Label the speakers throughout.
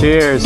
Speaker 1: Cheers.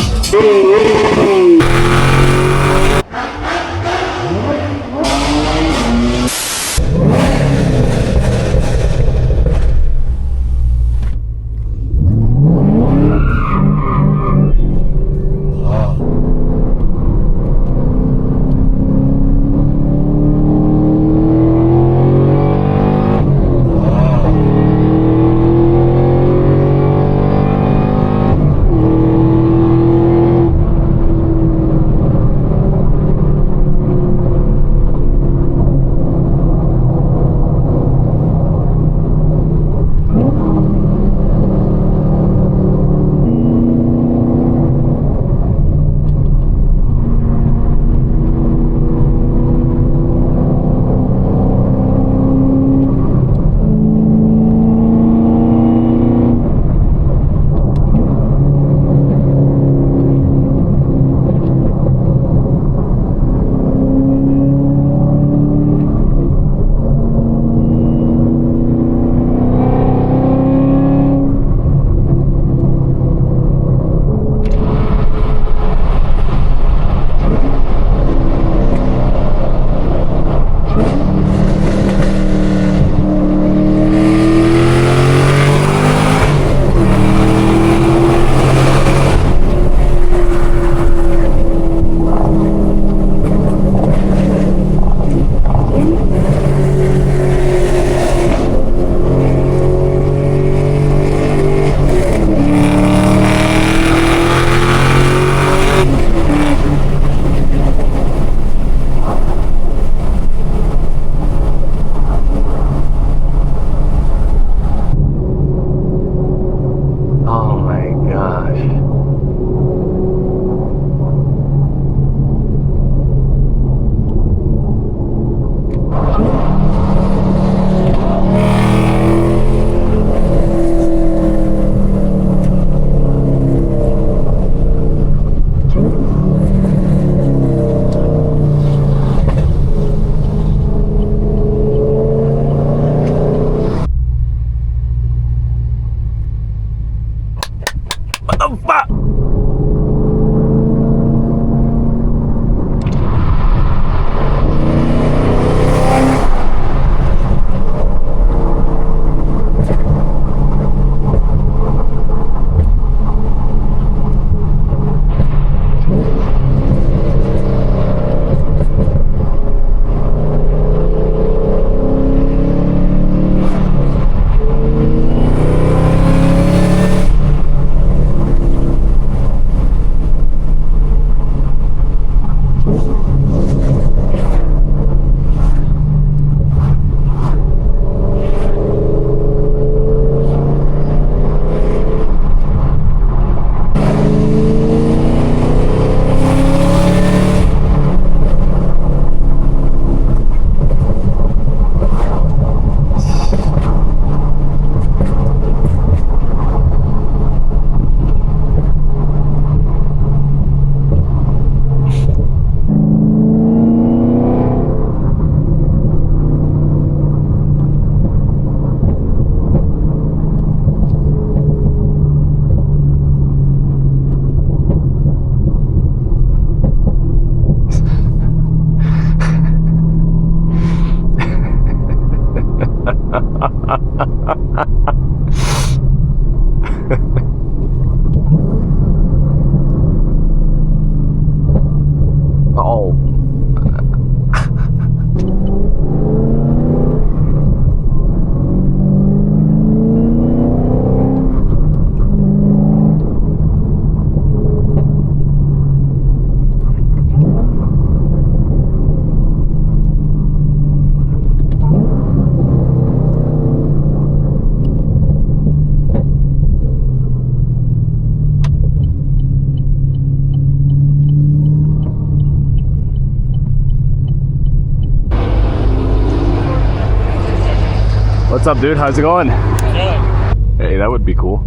Speaker 1: What's up, dude? How's it going? Good. Hey, that would be cool.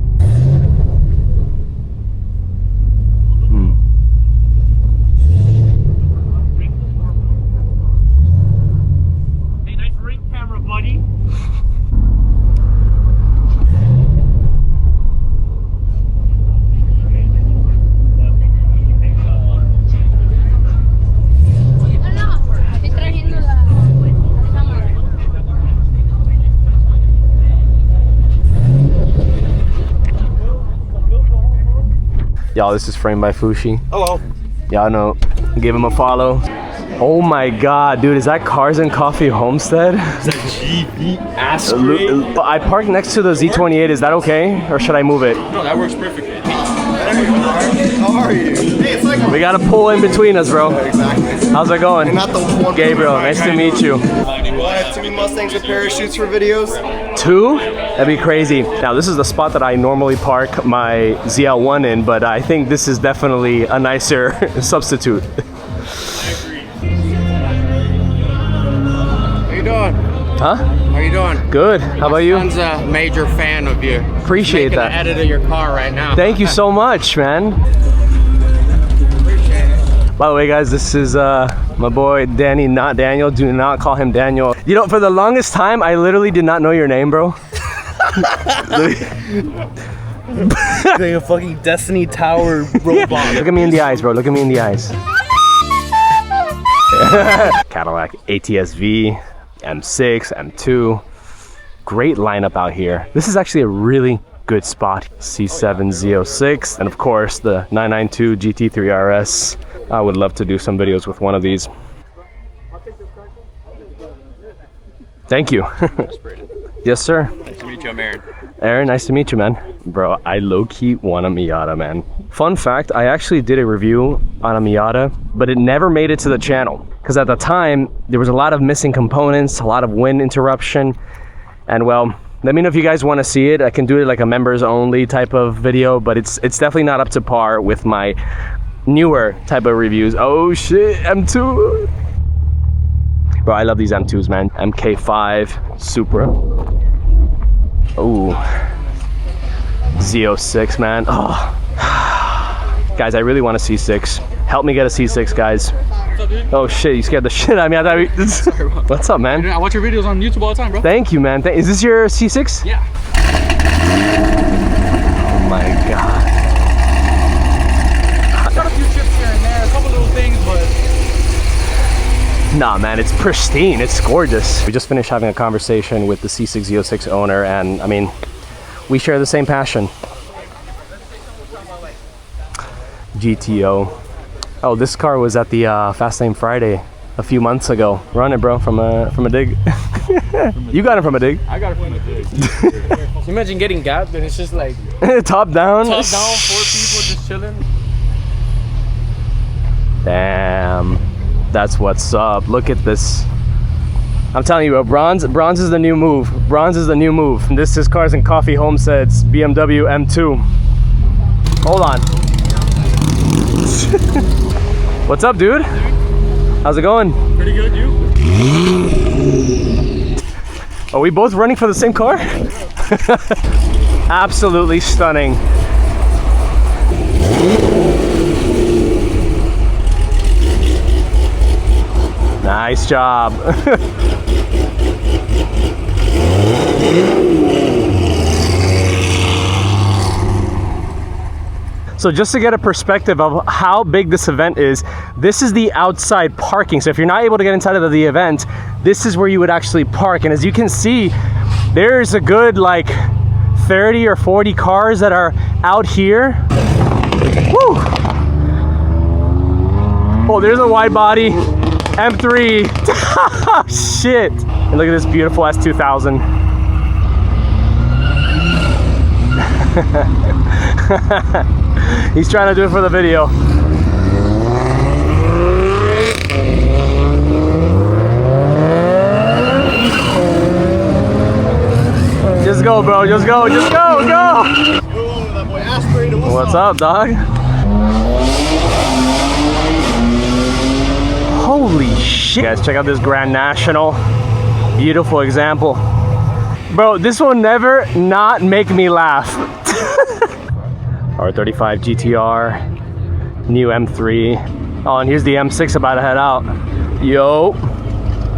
Speaker 2: Hey, nice ring camera, buddy.
Speaker 1: Y'all, this is Framed by Fushi.
Speaker 2: Hello.
Speaker 1: Y'all know, give him a follow. Oh my god, dude, is that Cars and Coffee Homestead?
Speaker 2: Is that GV ass?
Speaker 1: I parked next to the Z28, is that okay? Or should I move it?
Speaker 2: No, that works perfectly. How are you? Hey, it's like
Speaker 1: We got a pull in between us, bro.
Speaker 3: Exactly.
Speaker 1: How's it going?
Speaker 3: You're not the one.
Speaker 1: Gabriel, nice to meet you.
Speaker 3: I have 2 Mustangs with parachutes for videos.
Speaker 1: 2? That'd be crazy. Now, this is the spot that I normally park my ZL1 in, but I think this is definitely a nicer substitute.
Speaker 4: How you doing?
Speaker 1: Huh?
Speaker 4: How you doing?
Speaker 1: Good. How about you?
Speaker 4: My son's a major fan of you.
Speaker 1: Appreciate that.
Speaker 4: Making an edit of your car right now.
Speaker 1: Thank you so much, man.
Speaker 4: Appreciate it.
Speaker 1: By the way, guys, this is my boy Danny, not Daniel. Do not call him Daniel. You know, for the longest time, I literally did not know your name, bro.
Speaker 2: like a fucking Destiny Tower robot.
Speaker 1: Look at me in the eyes, bro. Look at me in the eyes. Cadillac ATS-V, M6, M2. Great lineup out here. This is actually a really good spot. C7 Z06, and of course the 992 GT3 RS. I would love to do some videos with one of these. Thank you. Yes, sir.
Speaker 2: Nice to meet you, I'm Aaron.
Speaker 1: Aaron, nice to meet you, man. Bro, I low-key want a Miata, man. Fun fact, I actually did a review on a Miata, but it never made it to the channel. Because at the time, there was a lot of missing components, a lot of wind interruption. And well, let me know if you guys want to see it. I can do it like a members only type of video, but it's definitely not up to par with my newer type of reviews. Oh shit, M2. Bro, I love these M2s, man. MK5, Supra. Oh, Z06, man. Oh. Guys, I really want a C6. Help me get a C6, guys.
Speaker 4: What's up, dude?
Speaker 1: Oh shit, you scared the shit out of me. I thought What's up, man?
Speaker 4: I watch your videos on YouTube all the time, bro.
Speaker 1: Thank you, man. Is this your C6?
Speaker 4: Yeah.
Speaker 1: Oh my god.
Speaker 4: Got a few chips here and there, a couple little things, but
Speaker 1: Nah, man, it's pristine. It's gorgeous. We just finished having a conversation with the C6 Z06 owner, and I mean, we share the same passion. GTO. Oh, this car was at the Fast Lane Friday a few months ago. Run it, bro, from a dig. You got it from a dig.
Speaker 4: I got it from a dig. Can you imagine getting gapped and it's just like
Speaker 1: Top down.
Speaker 4: 4 people just chilling?
Speaker 1: Damn, that's what's up. Look at this. I'm telling you, bro, bronze is the new move. Bronze is the new move. And this is Cars and Coffee Homestead's BMW M2. Hold on. What's up, dude? How's it going?
Speaker 4: Pretty good, you?
Speaker 1: Are we both running for the same car? Absolutely stunning. Nice job. So just to get a perspective of how big this event is, this is the outside parking. So if you're not able to get inside of the event, this is where you would actually park. And as you can see, there's a good like 30 or 40 cars that are out here. Woo! Oh, there's a wide body M3. Shit. And look at this beautiful S2000. He's trying to do it for the video. Just go, bro. Just go. Just go. Go. What's up, dog? Holy shit. Guys, check out this Grand National. Beautiful example. Bro, this will never not make me laugh. R35 GTR, new M3. Oh, and here's the M6 about to head out. Yo,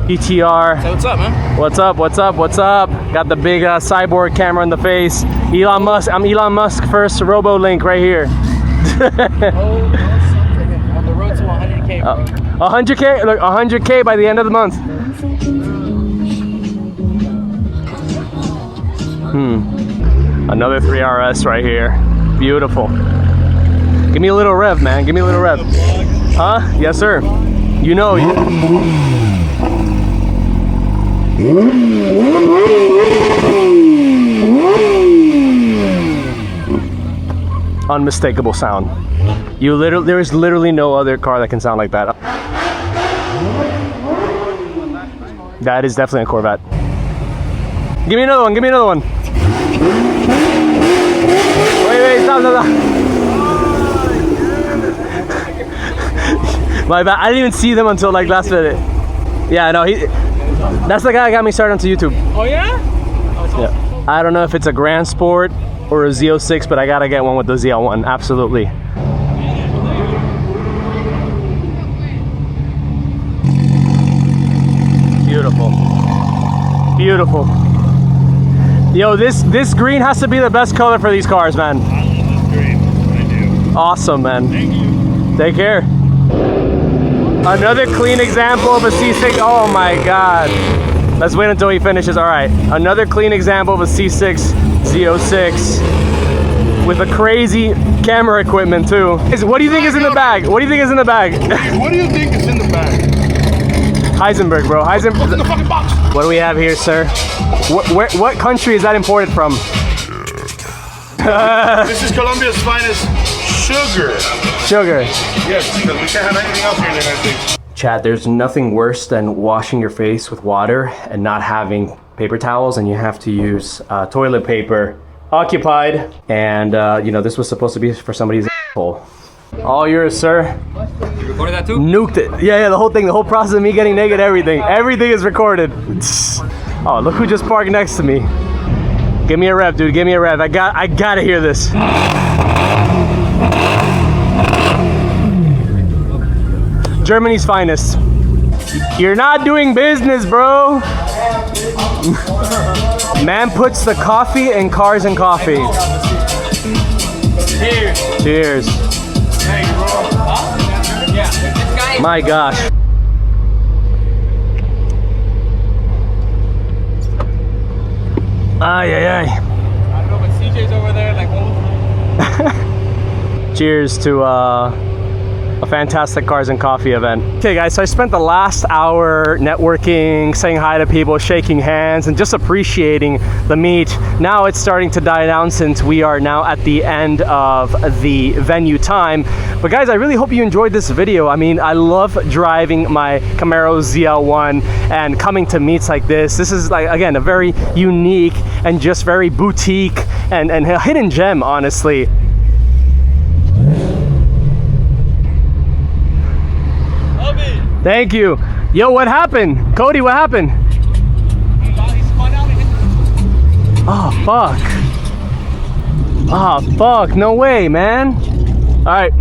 Speaker 1: GTR.
Speaker 4: Hey, what's up, man?
Speaker 1: What's up, what's up, what's up? Got the big cyborg camera in the face. Elon Musk, I'm Elon Musk first RoboLink right here.
Speaker 4: On the road to 100K, bro.
Speaker 1: 100K, look, 100K by the end of the month. Another 3RS right here. Beautiful. Give me a little rev, man. Give me a little rev. Huh? Yes, sir. You know. Unmistakable sound. There is literally no other car that can sound like that. That is definitely a Corvette. Give me another one. Give me another one. Wait, stop. My bad. I didn't even see them until like last minute. Yeah, no, that's the guy that got me started onto YouTube.
Speaker 4: Oh yeah?
Speaker 1: Yeah. I don't know if it's a Grand Sport or a Z06, but I gotta get one with the ZL1. Absolutely. Beautiful. Beautiful. Yo, this green has to be the best color for these cars, man.
Speaker 5: I love this green. I do.
Speaker 1: Awesome, man.
Speaker 5: Thank you.
Speaker 1: Take care. Another clean example of a C6. Oh my God. Let's wait until he finishes. All right. Another clean example of a C6 Z06 with a crazy camera equipment too. What do you think is in the bag? What do you think is in the bag?
Speaker 5: What do you think is in the bag?
Speaker 1: Heisenberg, bro. Heisenberg.
Speaker 5: What's in the fucking box?
Speaker 1: What do we have here, sir? What country is that imported from?
Speaker 5: This is Colombia's finest sugar.
Speaker 1: Sugar.
Speaker 5: Yes, because we can't have anything else here in the United States.
Speaker 1: Chad, there's nothing worse than washing your face with water and not having paper towels, and you have to use toilet paper. Occupied, and you know, this was supposed to be for somebody's asshole. All yours, sir.
Speaker 4: You recorded that too?
Speaker 1: Nuked it. Yeah, the whole thing, the whole process of me getting naked, everything is recorded. Oh, look who just parked next to me. Give me a rev, dude. Give me a rev. I gotta hear this. Germany's finest. You're not doing business, bro. Man puts the coffee in cars and coffee.
Speaker 4: Cheers.
Speaker 1: Cheers.
Speaker 4: Thanks, bro. Huh? Yeah. This guy.
Speaker 1: My gosh. Ay, ay, ay.
Speaker 4: I don't know, but CJ's over there, like, oh.
Speaker 1: Cheers to a fantastic cars and coffee event. Okay guys, so I spent the last hour networking, saying hi to people, shaking hands, and just appreciating the meet. Now it's starting to die down since we are now at the end of the venue time. But guys, I really hope you enjoyed this video. I mean, I love driving my Camaro ZL1 and coming to meets like this. This is, like, again, a very unique and just very boutique and a hidden gem, honestly. Thank you. Yo, what happened? Cody, what happened? Oh, fuck. Oh, fuck. No way, man. All right.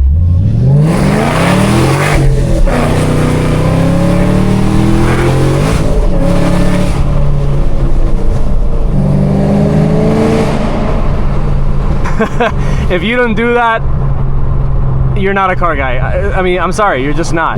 Speaker 1: If you don't do that, you're not a car guy. I mean, I'm sorry, you're just not.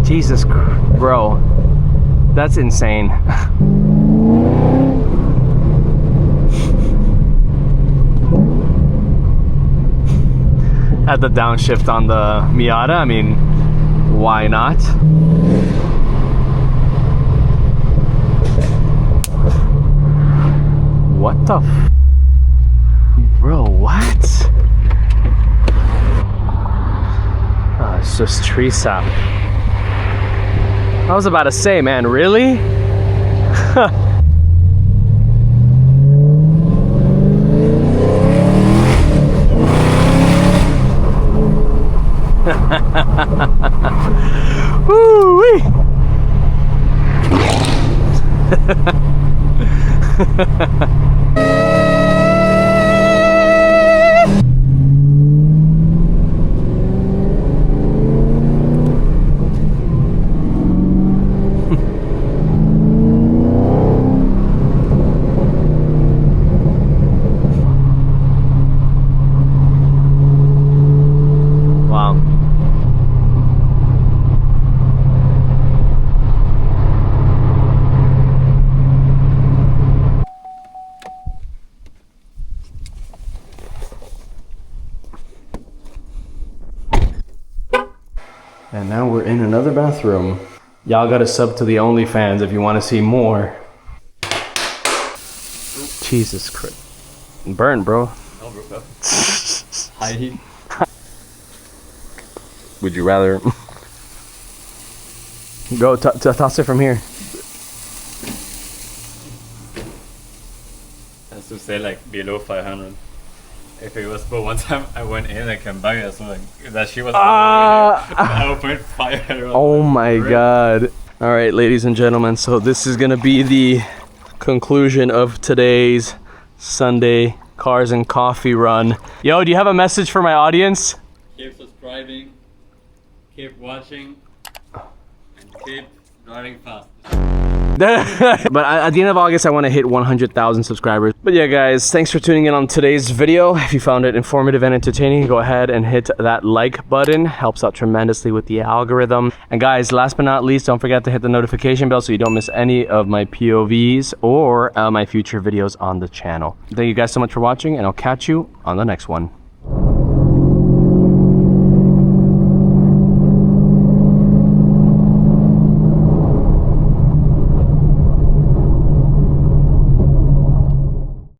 Speaker 1: Jesus, bro, that's insane. Had the downshift on the Miata. I mean, why not? What the f? Bro, what? Oh, it's just tree sap. I was about to say, man, really? Woo-wee. Wow. And now we're in another bathroom. Y'all gotta sub to the OnlyFans if you want to see more. Jesus Christ. Burn, bro.
Speaker 4: High heat.
Speaker 1: Would you rather? Go toss it from here.
Speaker 6: Has to say like below 500. If it was, but one time I went in and came back, that's like that she was. I opened fire.
Speaker 1: Oh my god. All right, ladies and gentlemen, so this is gonna be the conclusion of today's Sunday Cars and Coffee run. Yo, do you have a message for my audience?
Speaker 6: Keep subscribing, keep watching, and keep driving fast.
Speaker 1: But at the end of August, I want to hit 100,000 subscribers. But yeah, guys, thanks for tuning in on today's video. If you found it informative and entertaining, go ahead and hit that like button. Helps out tremendously with the algorithm. And guys, last but not least, don't forget to hit the notification bell so you don't miss any of my POVs or my future videos on the channel. Thank you guys so much for watching, and I'll catch you on the next one.